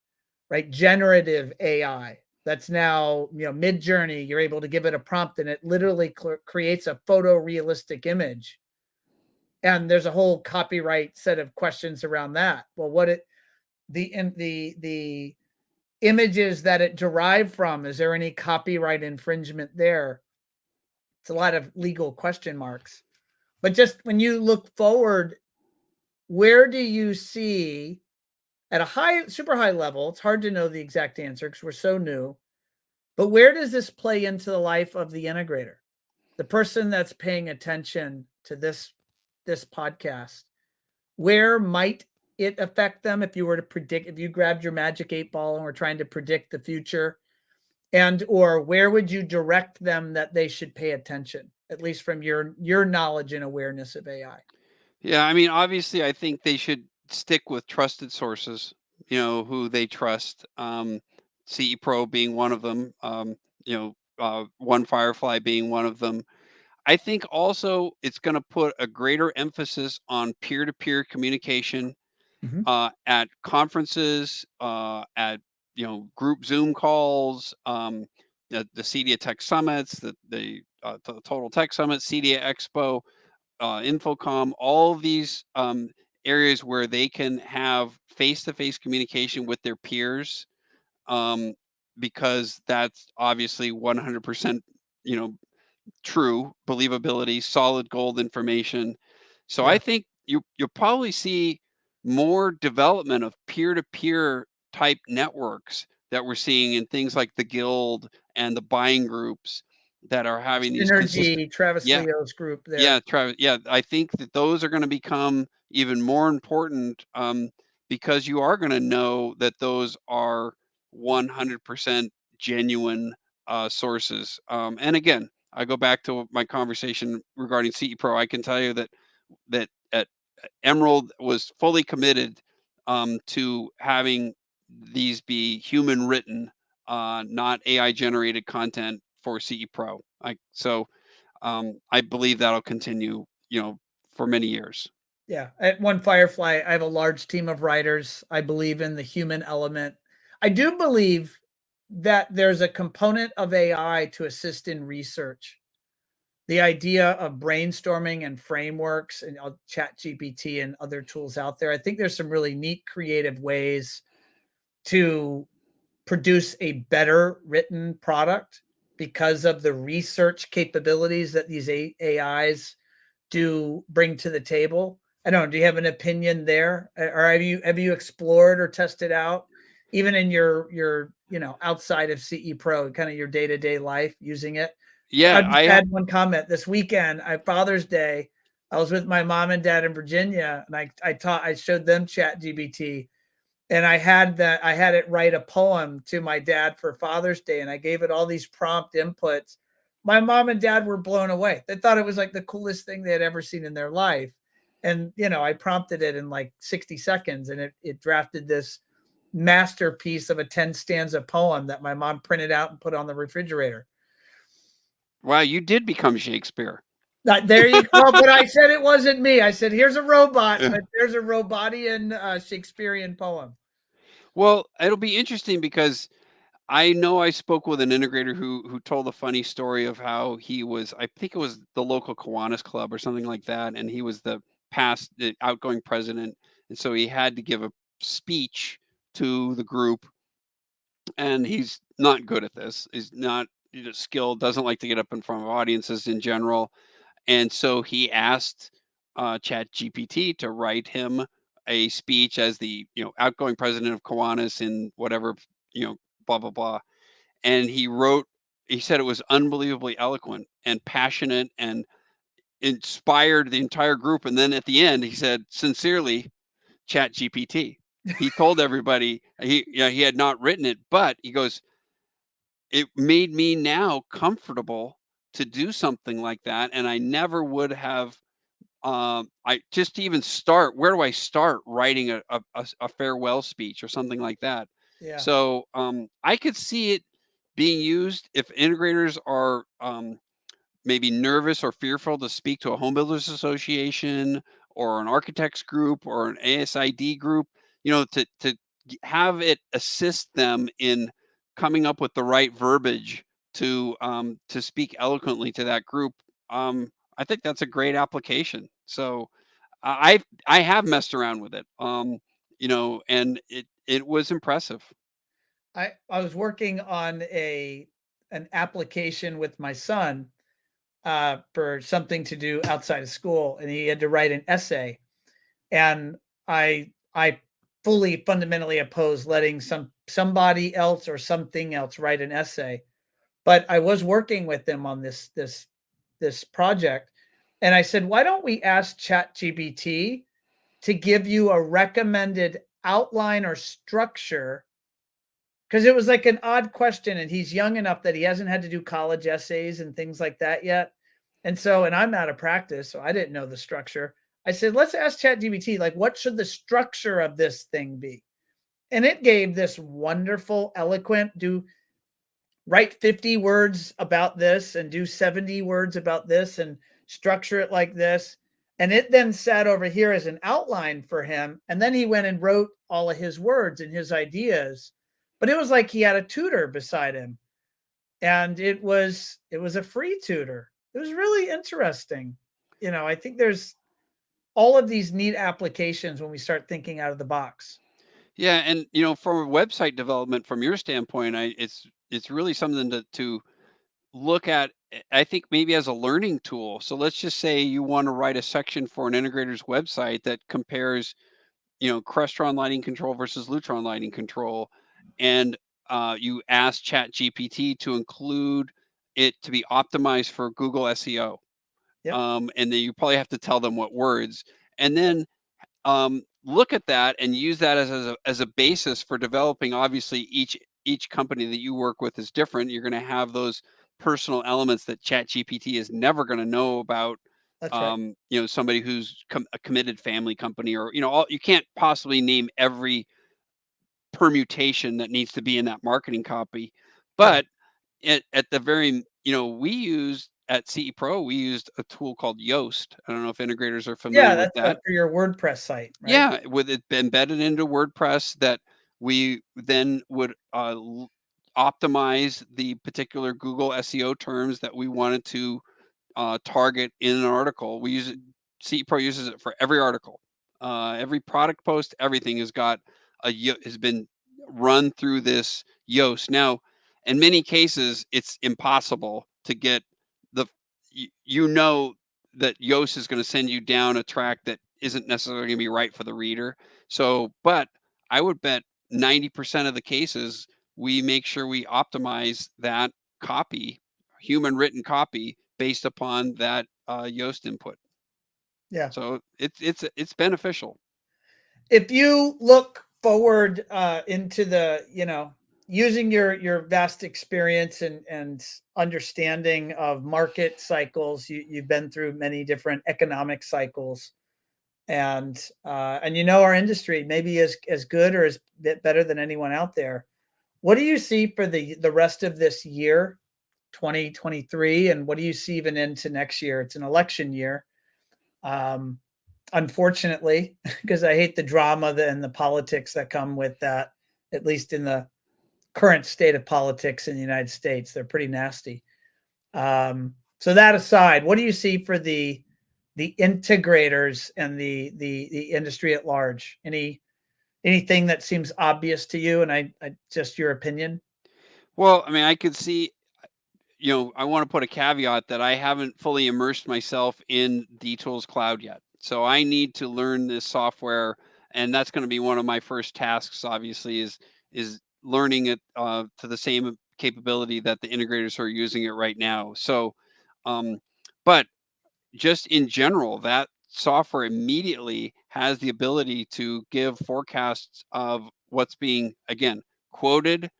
right? Generative AI. That's now, Mid-Journey. You're able to give it a prompt, and it literally creates a photorealistic image. And there's a whole copyright set of questions around that. Well, the images that it derived from, is there any copyright infringement there? It's a lot of legal question marks. But just when you look forward, where do you see, at a super high level, it's hard to know the exact answer because we're so new, but where does this play into the life of the integrator? The person that's paying attention to this podcast, where might it affect them if you were to predict, if you grabbed your magic 8 ball and were trying to predict the future? and or where would you direct them that they should pay attention, at least from your knowledge and awareness of AI? Yeah, I mean, obviously, I think they should stick with trusted sources, who they trust. CE Pro being one of them, One Firefly being one of them. I think also it's going to put a greater emphasis on peer to peer communication Mhm. at conferences, at group Zoom calls, the CEDIA Tech Summits, the Total Tech Summit, CEDIA Expo, Infocom, all of these areas where they can have face to face communication with their peers, um, because that's obviously 100%, you know, true believability, solid gold information. So I Yeah. think you'll probably see more development of peer-to-peer type networks that we're seeing in things like the guild and the buying groups that are having these consistent. Synergy, Travis Yeah, Leo's group yeah, there. Travis. Yeah, I think that those are going to become even more important, because you are going to know that those are 100% genuine sources. And again, I go back to my conversation regarding CE Pro. I can tell you that at Emerald was fully committed to having these be human written, not AI generated content for CE Pro. I believe that'll continue, for many years. Yeah, at One Firefly, I have a large team of writers. I believe in the human element. I do believe that there's a component of AI to assist in research. The idea of brainstorming and frameworks and chat GPT and other tools out there. I think there's some really neat creative ways to produce a better written product because of the research capabilities that these AIs do bring to the table. I don't know. Do you have an opinion there, or have you explored or tested out, even in your outside of CE Pro, kind of your day to day life using it? I'll Yeah, just add one comment. This weekend, Father's Day, I was with my mom and dad in Virginia, and I showed them Chat GBT, and I had it write a poem to my dad for Father's Day, and I gave it all these prompt inputs. My mom and dad were blown away. They thought it was like the coolest thing they had ever seen in their life. And I prompted it in like 60 seconds, and it drafted this masterpiece of a 10 stanza poem that my mom printed out and put on the refrigerator. wow, you did become Shakespeare. There you go. But I said it wasn't me. I said, here's a robot, but there's a Robotian Shakespearean poem. Well, it'll be interesting because I know I spoke with an integrator who told a funny story of how he was, I think it was the local Kiwanis Club or something like that, and he was the outgoing president, and so he had to give a speech to the group, and he's not good at this. He's not skilled, doesn't like to get up in front of audiences in general, and so he asked Chat GPT to write him a speech as the outgoing president of Kiwanis in whatever, blah blah blah, and he said it was unbelievably eloquent and passionate and inspired the entire group. And then at the end he said, sincerely, Chat GPT. He told everybody he had not written it, but he goes, it made me now comfortable to do something like that, and I never would have. I just even start. Where do I start writing a farewell speech or something like that? Yeah. So I could see it being used if integrators are maybe nervous or fearful to speak to a home builders association or an architects group or an ASID group, to have it assist them in coming up with the right verbiage to speak eloquently to that group. I think that's a great application. So I have messed around with it, and it was impressive. I was working on an application with my son for something to do outside of school, and he had to write an essay. And I fully fundamentally oppose letting somebody else or something else write an essay. But I was working with them on this project, and I said, why don't we ask ChatGPT to give you a recommended outline or structure because it was like an odd question, and he's young enough that he hasn't had to do college essays and things like that yet. And so, and I'm out of practice, so I didn't know the structure. I said, let's ask ChatGPT, like, what should the structure of this thing be? And it gave this wonderful, eloquent, write 50 words about this and do 70 words about this and structure it like this. And it then sat over here as an outline for him. And then he went and wrote all of his words and his ideas. But it was like he had a tutor beside him. And it was a free tutor. It was really interesting. I think there's all of these neat applications when we start thinking out of the box. Yeah, and for website development, from your standpoint, it's really something to look at. I think maybe as a learning tool. So let's just say you want to write a section for an integrator's website that compares, Crestron lighting control versus Lutron lighting control, and you ask Chat GPT to include it to be optimized for Google SEO. Yep, And then you probably have to tell them what words, and then look at that and use that as a basis for developing. Obviously, each company that you work with is different. You're going to have those personal elements that ChatGPT is never going to know about. that's right. Somebody who's a committed family company, or you can't possibly name every permutation that needs to be in that marketing copy. Right. But at the very, we used at CE Pro, we used a tool called Yoast. I don't know if integrators are Yeah, familiar with that's that. for your WordPress site, right? Yeah, with it embedded into WordPress, that we then would optimize the particular Google SEO terms that we wanted to target in an article. We use it. CE Pro uses it for every article, every product post. Everything has been run through this Yoast. Now, in many cases, it's impossible to get the that Yoast is going to send you down a track that isn't necessarily going to be right for the reader. So, but I would bet 90% of the cases we make sure we optimize that copy, human written copy, based upon that Yoast input. Yeah. So it's beneficial. If you look forward into the, using your vast experience and understanding of market cycles, you've been through many different economic cycles, and our industry maybe as good or as bit better than anyone out there. What do you see for the rest of this year, 2023, and what do you see even into next year? It's an election year. Um, Unfortunately, because I hate the drama and the politics that come with that, at least in the current state of politics in the United States. They're pretty nasty. So that aside, what do you see for the integrators and the industry at large? Anything that seems obvious to you? And I just your opinion. Well, I mean, I could see, I want to put a caveat that I haven't fully immersed myself in DTools Cloud yet. So I need to learn this software, and that's going to be one of my first tasks. Obviously, is learning it to the same capability that the integrators are using it right now. So, but just in general, that software immediately has the ability to give forecasts of what's being, again, quoted,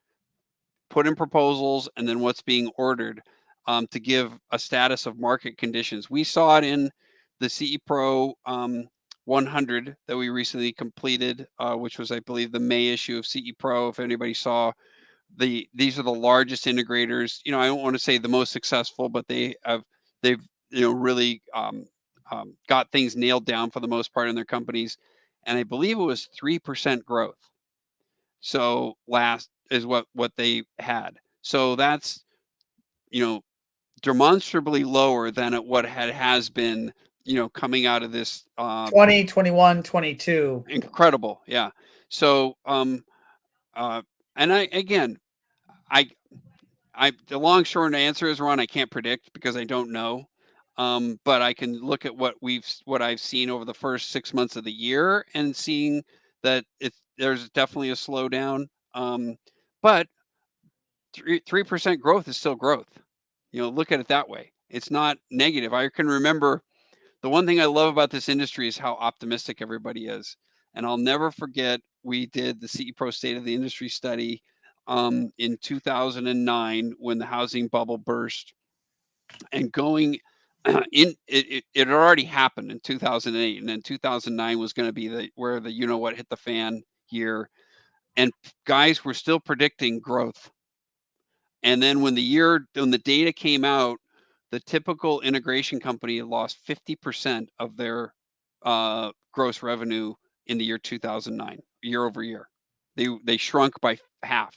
put in proposals, and then what's being ordered, to give a status of market conditions. We saw it in the CE Pro 100 that we recently completed, which was, I believe, the May issue of CE Pro. If anybody saw, these are the largest integrators. I don't want to say the most successful, but they've really got things nailed down for the most part in their companies. And I believe it was 3% growth. So last is what they had. So that's, you know, demonstrably lower than what has been, coming out of this 2021, 22. incredible. Yeah. So uh and I the long short answer is, Ron, I can't predict because I don't know. But I can look at what I've seen over the first 6 months of the year and seeing that there's definitely a slowdown. But 3% growth is still growth. Look at it that way. It's not negative. I can remember the one thing I love about this industry is how optimistic everybody is. And I'll never forget, we did the CE Pro State of the Industry study in 2009 when the housing bubble burst, and going it had already happened in 2008, and then 2009 was going to be where the what hit the fan year, and guys were still predicting growth. And then when the data came out, the typical integration company lost 50% of their gross revenue in the year 2009, year over year. They shrunk by half.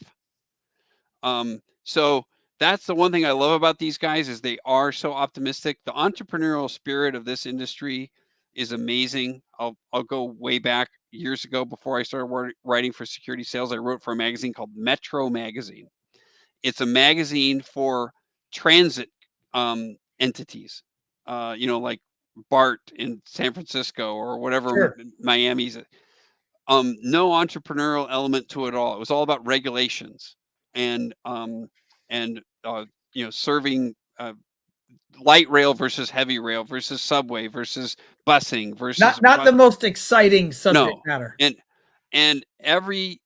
So that's the one thing I love about these guys, is they are so optimistic. The entrepreneurial spirit of this industry is amazing. I'll go way back years ago. Before I started writing for security sales, I wrote for a magazine called Metro Magazine. It's a magazine for transit entities, like BART in San Francisco or whatever, Sure. Miami's. No entrepreneurial element to it all. It was all about regulations and serving light rail versus heavy rail versus subway versus busing versus Not the most exciting subject no, matter. and every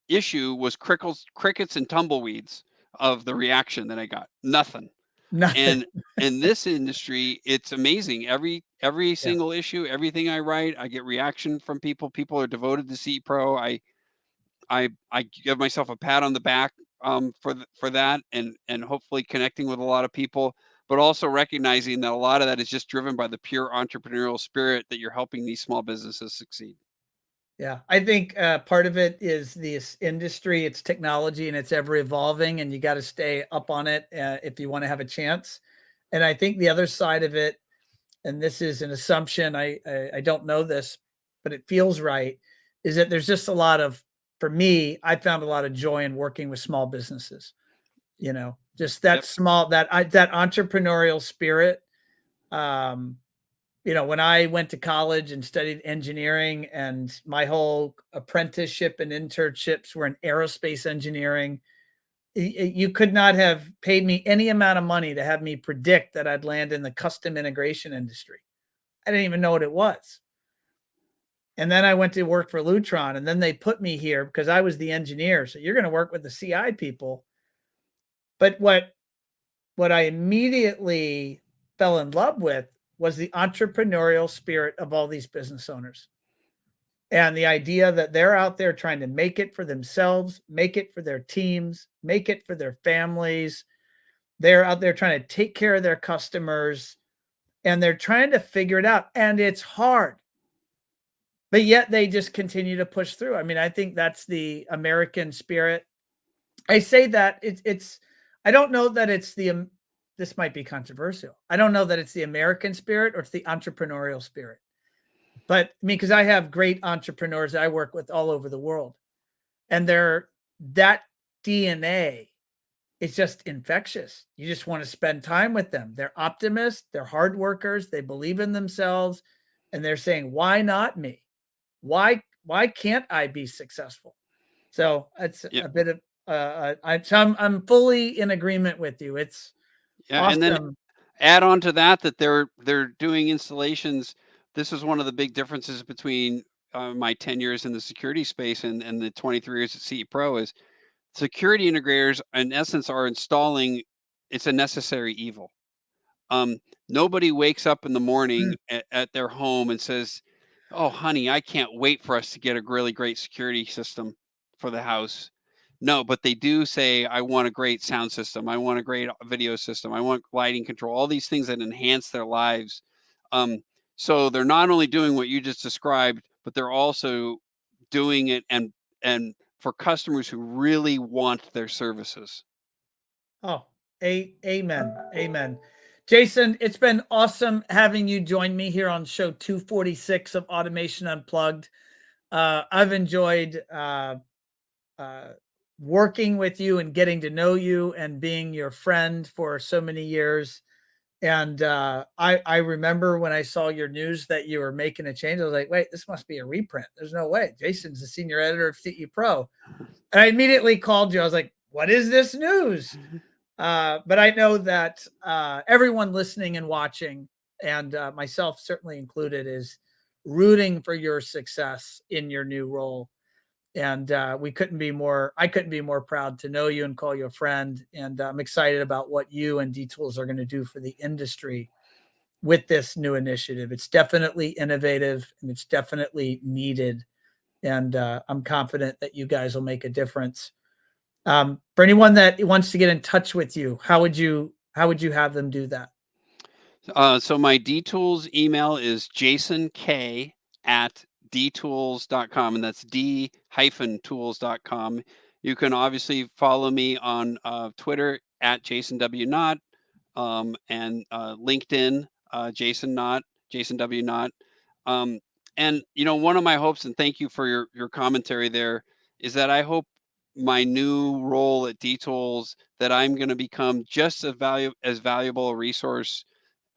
issue was crickets and tumbleweeds of the reaction that I got. Nothing. Nothing. And in this industry, it's amazing. Every Yeah. single issue, everything I write, I get reaction from people. People are devoted to CE Pro. I give myself a pat on the back for that, and hopefully connecting with a lot of people, but also recognizing that a lot of that is just driven by the pure entrepreneurial spirit that you're helping these small businesses succeed. Yeah, I think part of it is this industry, it's technology, and it's ever evolving, and you got to stay up on it if you want to have a chance. And I think the other side of it, and this is an assumption, I don't know this, but it feels right, is that there's just a lot of, for me, I found a lot of joy in working with small businesses. Just that Yep. that entrepreneurial spirit. Um, when I went to college and studied engineering, and my whole apprenticeship and internships were in aerospace engineering, you could not have paid me any amount of money to have me predict that I'd land in the custom integration industry. I didn't even know what it was. And then I went to work for Lutron, and then they put me here because I was the engineer. So you're going to work with the CI people. But what I immediately fell in love with was the entrepreneurial spirit of all these business owners. And the idea that they're out there trying to make it for themselves, make it for their teams, make it for their families. They're out there trying to take care of their customers, and they're trying to figure it out. And it's hard, but yet they just continue to push through. I mean, I think that's the American spirit. I say that I don't know that it's this might be controversial. I don't know that it's the American spirit or it's the entrepreneurial spirit. But I mean, because I have great entrepreneurs that I work with all over the world, and that DNA is just infectious. You just want to spend time with them. They're optimists, they're hard workers, they believe in themselves, and they're saying, "Why not me? Why can't I be successful?" So it's Yep. a bit of I'm fully in agreement with you. It's Yeah, and then awesome. add on to that they're doing installations. This is one of the big differences between my 10 years in the security space and the 23 years at CE Pro is security integrators in essence are installing. It's a necessary evil. Um, Nobody wakes up in the Mm. morning at their home and says, "Oh, honey, I can't wait for us to get a really great security system for the house." No, but they do say, "I want a great sound system. I want a great video system. I want lighting control." All these things that enhance their lives. Um, so they're not only doing what you just described, but they're also doing it and for customers who really want their services. Oh, amen. Amen. Jason, it's been awesome having you join me here on show 246 of Automation Unplugged. I've enjoyed uh, working with you and getting to know you and being your friend for so many years. And I remember when I saw your news that you were making a change, I was like, wait, this must be a reprint. There's no way. Jason's the senior editor of CE Pro. And I immediately called you. I was like, what is this news? But I know that everyone listening and watching, and myself certainly included, is rooting for your success in your new role. And I couldn't be more proud to know you and call you a friend. And I'm excited about what you and D-Tools are going to do for the industry with this new initiative. It's definitely innovative and it's definitely needed. And I'm confident that you guys will make a difference. For anyone that wants to get in touch with you, how would you have them do that? So my DTools email is jasonkay@dtools.com, and that's d-tools.com. You can obviously follow me on Twitter at Jason W. Knott, and LinkedIn, Jason Knott, Jason W. Knott. And one of my hopes, and thank you for your commentary there, is that I hope my new role at DTools that I'm going to become just as valuable a resource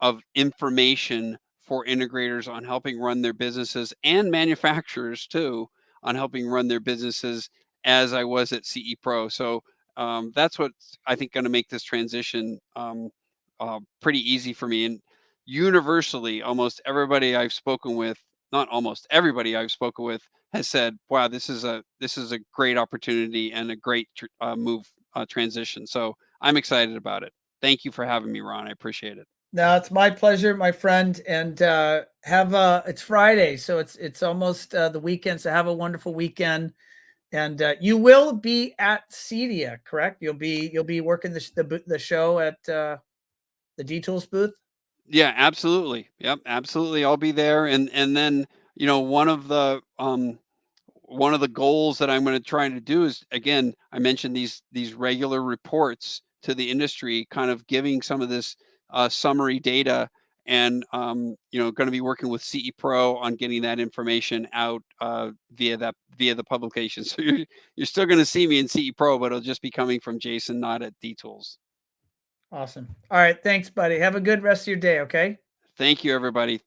of information for integrators on helping run their businesses, and manufacturers too, on helping run their businesses, as I was at CE Pro. So that's what I think going to make this transition pretty easy for me. And universally, almost everybody I've spoken with, not almost everybody I've spoken with, has said, "Wow, this is a great opportunity and a great transition." So I'm excited about it. Thank you for having me, Ron. I appreciate it. No, it's my pleasure, my friend. And it's Friday, so it's almost the weekend. So have a wonderful weekend. And you will be at CEDIA, correct? You'll be working the show at the D-Tools booth. Yeah, absolutely. Yep, absolutely. I'll be there. And then, one of the goals that I'm going to try to do is, again, I mentioned these regular reports to the industry, kind of giving some of this summary data, and going to be working with CE Pro on getting that information out via the publication. So you're still going to see me in CE Pro, but it'll just be coming from Jason, not at DTools. Awesome. All right, thanks, buddy. Have a good rest of your day. Okay. Thank you, everybody.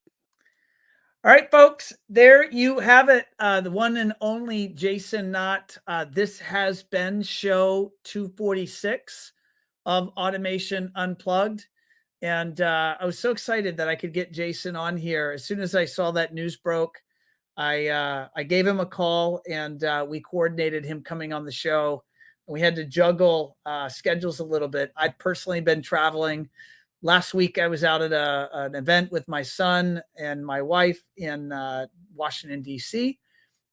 All right, folks, there you have it. The one and only Jason Knott. This has been show 246 of Automation Unplugged. And I was so excited that I could get Jason on here. As soon as I saw that news broke, I gave him a call, and we coordinated him coming on the show. We had to juggle schedules a little bit. I've personally been traveling. Last week, I was out at an event with my son and my wife in Washington, D.C.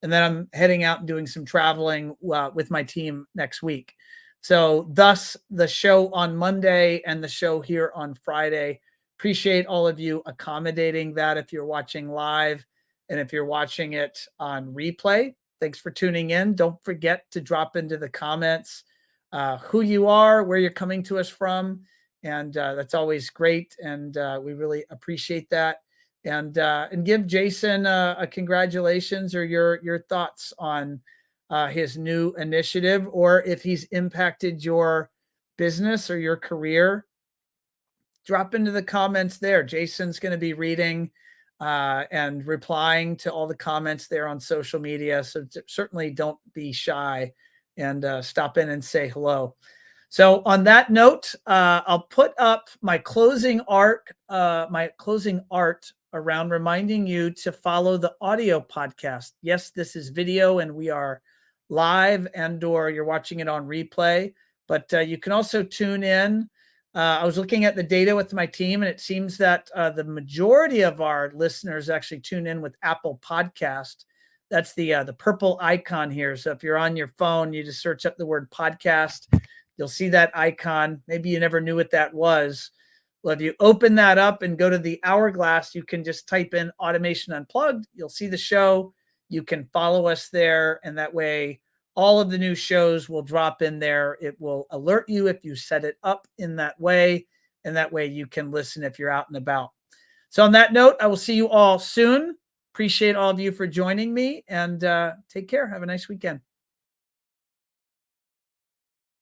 And then I'm heading out and doing some traveling with my team next week. So thus the show on Monday and the show here on Friday. Appreciate all of you accommodating that if you're watching live and if you're watching it on replay. Thanks for tuning in. Don't forget to drop into the comments who you are, where you're coming to us from. And that's always great. And we really appreciate that. And give Jason a congratulations or your thoughts on his new initiative, or if he's impacted your business or your career. Drop into the comments there. Jason's going to be reading and replying to all the comments there on social media. So certainly don't be shy and stop in and say hello. So on that note, I'll put up my closing art around reminding you to follow the audio podcast. Yes, this is video and we are live, and or you're watching it on replay, but you can also tune in. I was looking at the data with my team, and it seems that the majority of our listeners actually tune in with Apple Podcast. That's the purple icon here. So if you're on your phone, you just search up the word podcast. You'll see that icon. Maybe you never knew what that was. Well, if you open that up and go to the hourglass, you can just type in Automation Unplugged. You'll see the show. You can follow us there, and that way all of the new shows will drop in there. It will alert you if you set it up in that way, and that way you can listen if you're out and about. So on that note, I will see you all soon. Appreciate all of you for joining me, and take care. Have a nice weekend.